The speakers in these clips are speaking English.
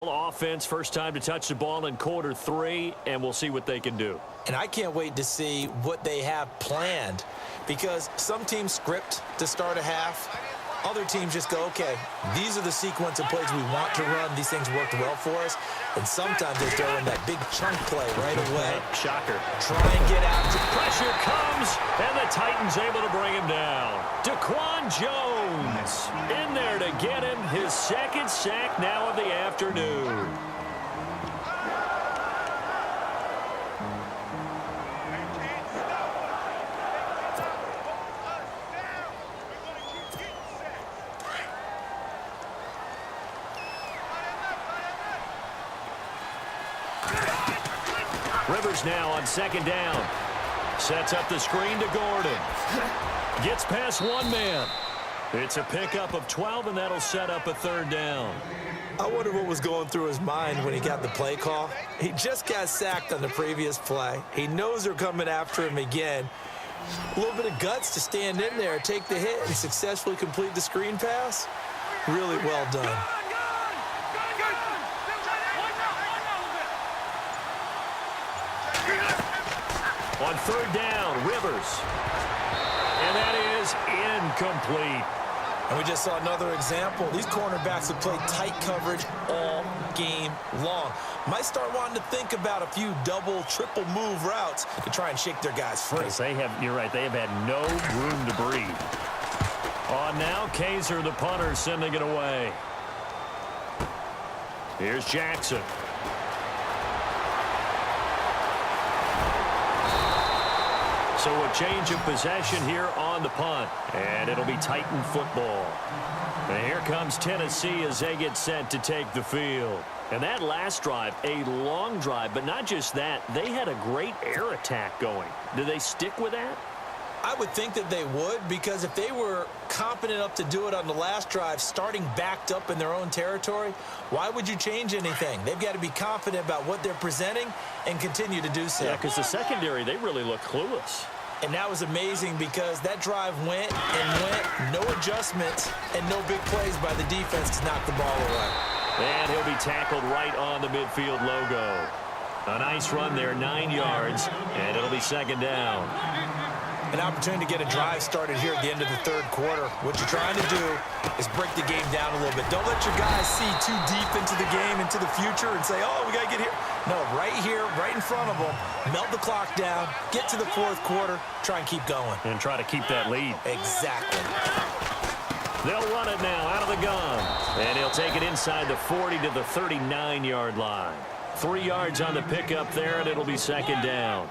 Offense, first time to touch the ball in quarter 3, and we'll see what they can do. And I can't wait to see what they have planned, because some teams script to start a half. Other teams just go, okay, these are the sequence of plays we want to run. These things worked well for us. And sometimes they throw in that big chunk play right away. Shocker. Try and get after. Pressure comes, and the Titans able to bring him down. Daquan Jones in there to get him his second sack now of the afternoon. Rivers now on second down. Sets up the screen to Gordon. Gets past one man. It's a pickup of 12, and that'll set up a third down. I wonder what was going through his mind when he got the play call. He just got sacked on the previous play. He knows they're coming after him again. A little bit of guts to stand in there, take the hit, and successfully complete the screen pass. Really well done. On third down, Rivers. And that is incomplete. And we just saw another example. These cornerbacks have played tight coverage all game long. Might start wanting to think about a few double, triple move routes to try and shake their guys free. You're right, they have had no room to breathe. On now, Kaiser, the punter, sending it away. Here's Jackson. So a change of possession here on the punt. And it'll be Titan football. And here comes Tennessee as they get set to take the field. And that last drive, a long drive, but not just that. They had a great air attack going. Do they stick with that? I would think that they would, because if they were competent enough to do it on the last drive, starting backed up in their own territory, why would you change anything? They've got to be confident about what they're presenting and continue to do so. Yeah, because the secondary, they really look clueless. And that was amazing, because that drive went and went, no adjustments, and no big plays by the defense to knock the ball away. And he'll be tackled right on the midfield logo. A nice run there, 9 yards, and it'll be second down. An opportunity to get a drive started here at the end of the third quarter. What you're trying to do is break the game down a little bit. Don't let your guys see too deep into the game, into the future, and say, oh, we got to get here. No, right here, right in front of them, melt the clock down, get to the fourth quarter, try and keep going. And try to keep that lead. Exactly. They'll run it now out of the gun. And he'll take it inside the 40 to the 39-yard line. 3 yards on the pickup there, and it'll be second down.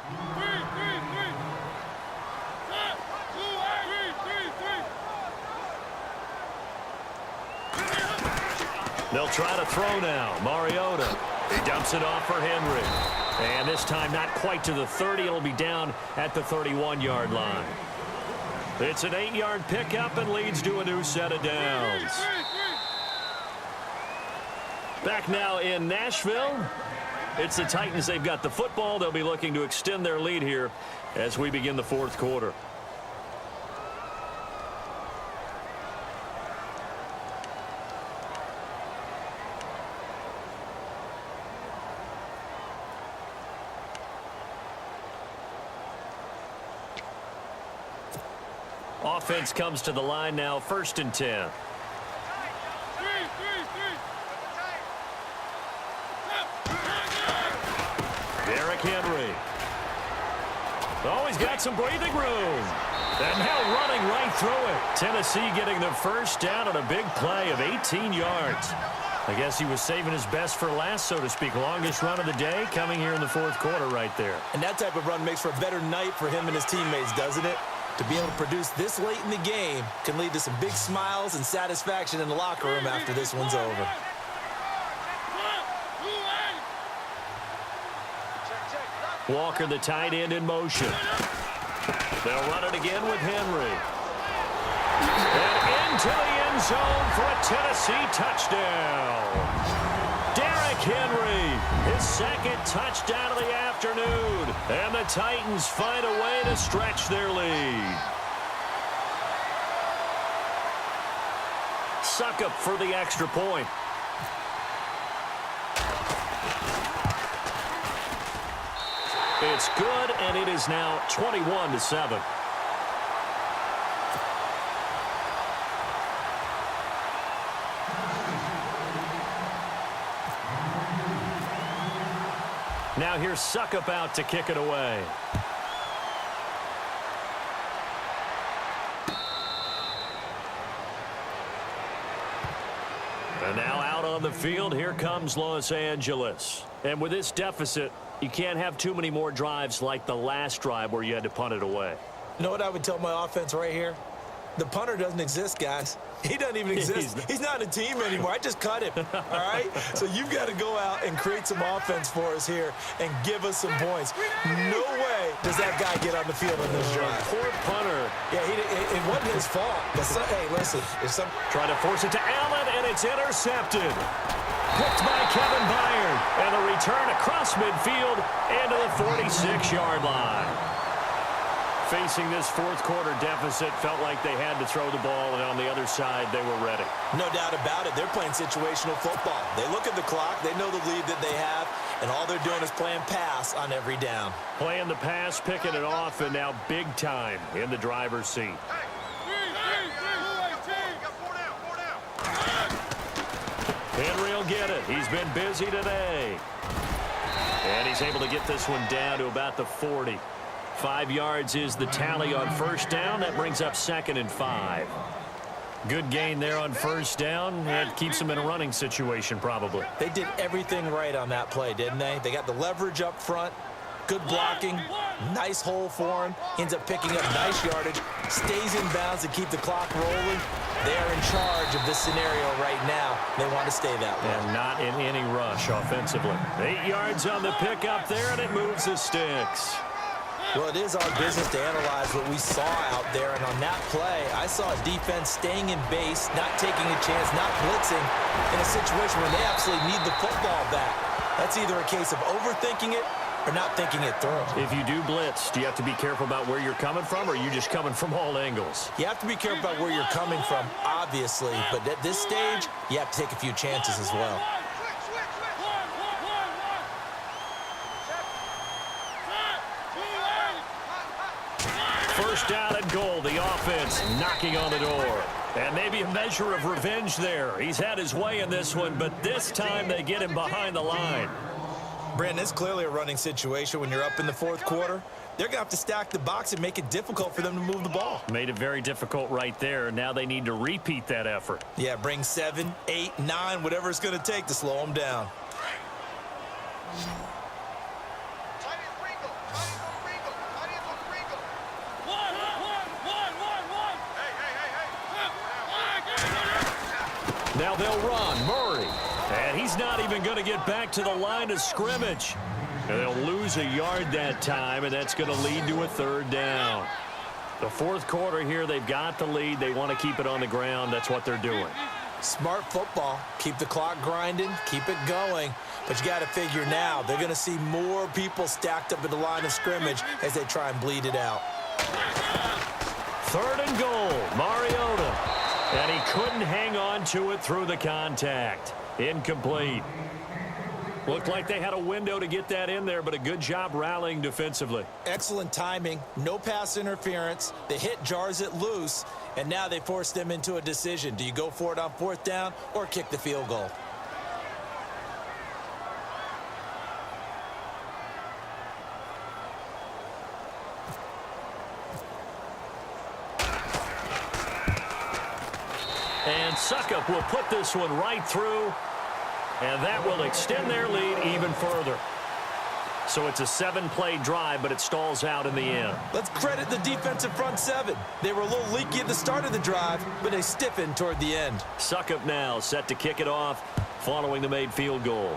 They'll try to throw now. Mariota. He dumps it off for Henry. And this time not quite to the 30. It'll be down at the 31-yard line. It's an 8-yard pickup and leads to a new set of downs. Back now in Nashville. It's the Titans. They've got the football. They'll be looking to extend their lead here as we begin the fourth quarter. Offense comes to the line now, 1st and 10. Derrick Henry. Oh, he's got some breathing room. And now running right through it. Tennessee getting the first down on a big play of 18 yards. I guess he was saving his best for last, so to speak. Longest run of the day coming here in the fourth quarter right there. And that type of run makes for a better night for him and his teammates, doesn't it? To be able to produce this late in the game can lead to some big smiles and satisfaction in the locker room after this one's over. Walker, the tight end, in motion. They'll run it again with Henry. And into the end zone for a Tennessee touchdown. Derrick Henry, his second touchdown of the afternoon. And the Titans find a way to stretch their lead. Succop for the extra point. It's good, and it is now 21-7. Now here's Suckup out to kick it away. And now out on the field, here comes Los Angeles. And with this deficit, you can't have too many more drives like the last drive where you had to punt it away. You know what I would tell my offense right here? The punter doesn't exist, guys. He doesn't even exist. He's not a team anymore. I just cut him, all right? So you've got to go out and create some offense for us here and give us some points. No way does that guy get on the field on this drive. Poor punter. Yeah, it wasn't his fault. But hey, listen. Trying to force it to Allen, and it's intercepted. Picked by Kevin Byard. And the return across midfield into the 46-yard line. Facing this fourth quarter deficit, felt like they had to throw the ball, and on the other side, they were ready. No doubt about it. They're playing situational football. They look at the clock. They know the lead that they have, and all they're doing is playing pass on every down. Playing the pass, picking it off, and now big time in the driver's seat. Henry will get it. He's been busy today. And he's able to get this one down to about the 40. 5 yards is the tally on first down. That brings up 2nd and 5. Good gain there on first down. That keeps them in a running situation probably. They did everything right on that play, didn't they? They got the leverage up front. Good blocking. Nice hole for him. Ends up picking up nice yardage. Stays in bounds to keep the clock rolling. They are in charge of this scenario right now. They want to stay that way. And not in any rush offensively. 8 yards on the pickup there, and it moves the sticks. Well, it is our business to analyze what we saw out there, and on that play, I saw a defense staying in base, not taking a chance, not blitzing, in a situation where they absolutely need the football back. That's either a case of overthinking it or not thinking it through. If you do blitz, do you have to be careful about where you're coming from, or are you just coming from all angles? You have to be careful about where you're coming from, obviously, but at this stage, you have to take a few chances as well. First down and goal, the offense knocking on the door. And maybe a measure of revenge there. He's had his way in this one, but this time they get him behind the line. Brandon, it's clearly a running situation when you're up in the fourth quarter. They're going to have to stack the box and make it difficult for them to move the ball. Made it very difficult right there. Now they need to repeat that effort. Yeah, bring 7, 8, 9, whatever it's going to take to slow them down. Now they'll run. Murray. And he's not even going to get back to the line of scrimmage. And they'll lose a yard that time, and that's going to lead to a 3rd down. The fourth quarter here, they've got the lead. They want to keep it on the ground. That's what they're doing. Smart football. Keep the clock grinding. Keep it going. But you got to figure now, they're going to see more people stacked up at the line of scrimmage as they try and bleed it out. 3rd and goal. Mariota. And he couldn't hang on to it through the contact. Incomplete. Looked like they had a window to get that in there, but a good job rallying defensively. Excellent timing. No pass interference. The hit jars it loose, and now they force them into a decision. Do you go for it on 4th down or kick the field goal? And Suckup will put this one right through, and that will extend their lead even further. So it's a 7-play drive, but it stalls out in the end. Let's credit the defensive front 7. They were a little leaky at the start of the drive, but they stiffened toward the end. Suckup now set to kick it off following the made field goal.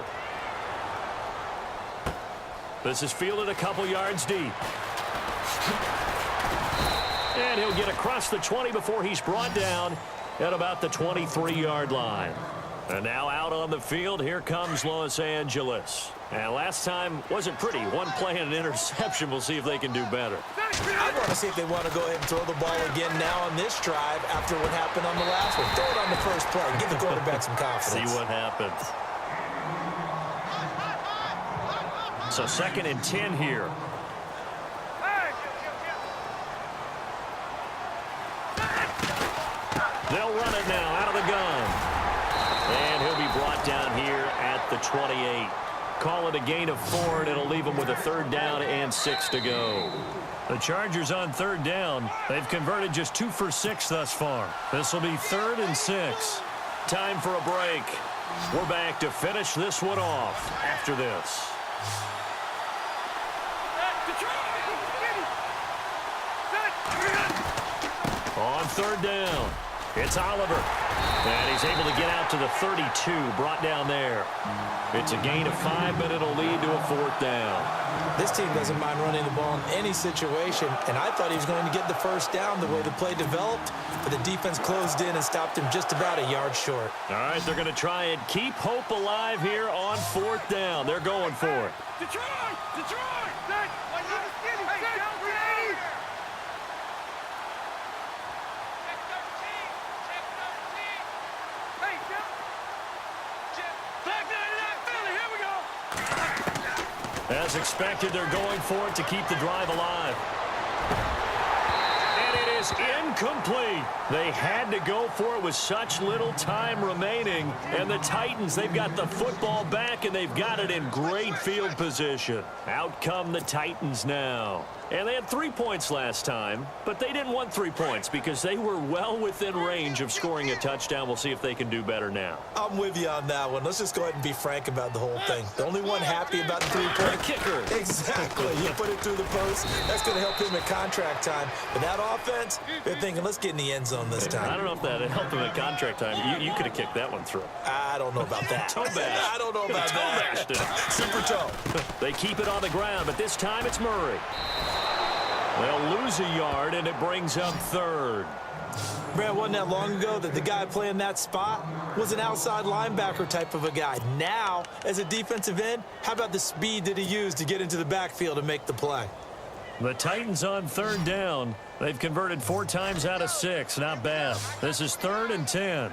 This is fielded a couple yards deep. And he'll get across the 20 before he's brought down at about the 23-yard line. And now out on the field, here comes Los Angeles. And last time wasn't pretty. One play and an interception. We'll see if they can do better. I want to see if they want to go ahead and throw the ball again now on this drive after what happened on the last one. Throw it on the first play. Give the quarterback some confidence. See what happens. So 2nd and 10 here. 28. Call it a gain of 4, and it'll leave them with a 3rd down and 6 to go. The Chargers on 3rd down. They've converted just 2 for 6 thus far. This will be 3rd and 6. Time for a break. We're back to finish this one off after this. On 3rd down, it's Oliver. And he's able to get out to the 32, brought down there. It's a gain of 5, but it'll lead to a 4th down. This team doesn't mind running the ball in any situation, and I thought he was going to get the 1st down the way the play developed, but the defense closed in and stopped him just about a yard short. All right, they're going to try and keep hope alive here on 4th down. They're going for it. Detroit! Detroit! As expected, they're going for it to keep the drive alive. And it is incomplete. They had to go for it with such little time remaining. And the Titans, they've got the football back, and they've got it in great field position. Out come the Titans now. And they had 3 points last time, but they didn't want 3 points because they were well within range of scoring a touchdown. We'll see if they can do better now. I'm with you on that one. Let's just go ahead and be frank about the whole thing. The only one happy about the 3-point kicker. Exactly. You put it through the post. That's going to help him at contract time. But that offense, they're thinking, let's get in the end zone this time. I don't know if that helped him at contract time. You could have kicked that one through. I don't know about that. Toe bash. I don't know about that. Super toe. They keep it on the ground, but this time it's Murray. They'll lose a yard, and it brings up 3rd. Brad, wasn't that long ago that the guy playing that spot was an outside linebacker type of a guy. Now, as a defensive end, how about the speed that he used to get into the backfield and make the play? The Titans on 3rd down. They've converted 4 times out of 6. Not bad. This is 3rd and 10.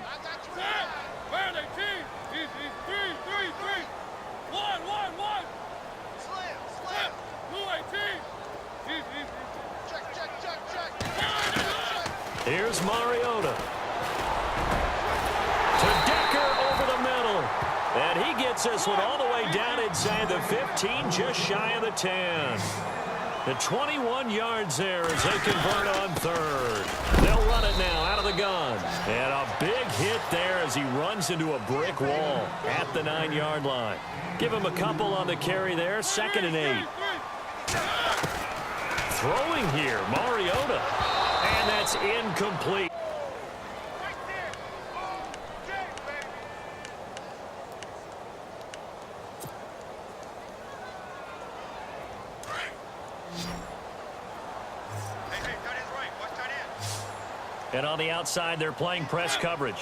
Here's Mariota. To Decker over the middle. And he gets this one all the way down inside the 15, just shy of the 10. The 21 yards there as they convert on 3rd. They'll run it now out of the gun. And a big hit there as he runs into a brick wall at the 9-yard line. Give him a couple on the carry there, 2nd and 8. Throwing here, Mariota. And that's incomplete. And on the outside, they're playing press coverage.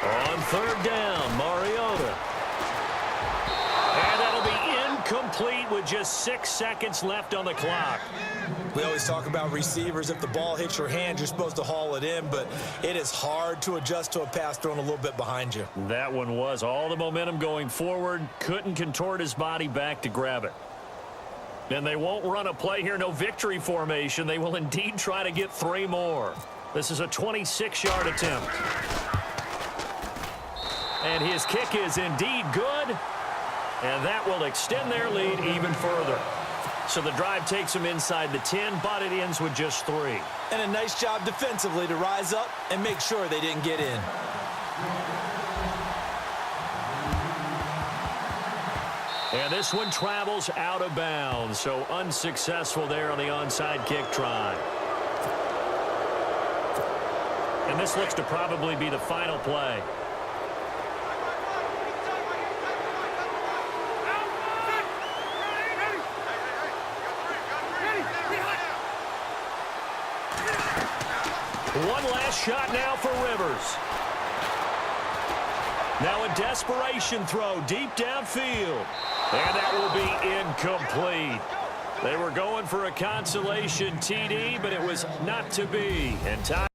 On 3rd down, Mariota. And that'll be incomplete with just 6 seconds left on the clock. We always talk about receivers. If the ball hits your hand, you're supposed to haul it in, but it is hard to adjust to a pass thrown a little bit behind you. That one was all the momentum going forward. Couldn't contort his body back to grab it. And they won't run a play here, no victory formation. They will indeed try to get 3 more. This is a 26-yard attempt. And his kick is indeed good. And that will extend their lead even further. So the drive takes them inside the 10, but it ends with just 3. And a nice job defensively to rise up and make sure they didn't get in. And this one travels out of bounds, so unsuccessful there on the onside kick try. And this looks to probably be the final play. One last shot now for Rivers. Now a desperation throw deep downfield. And that will be incomplete. They were going for a consolation TD, but it was not to be. And time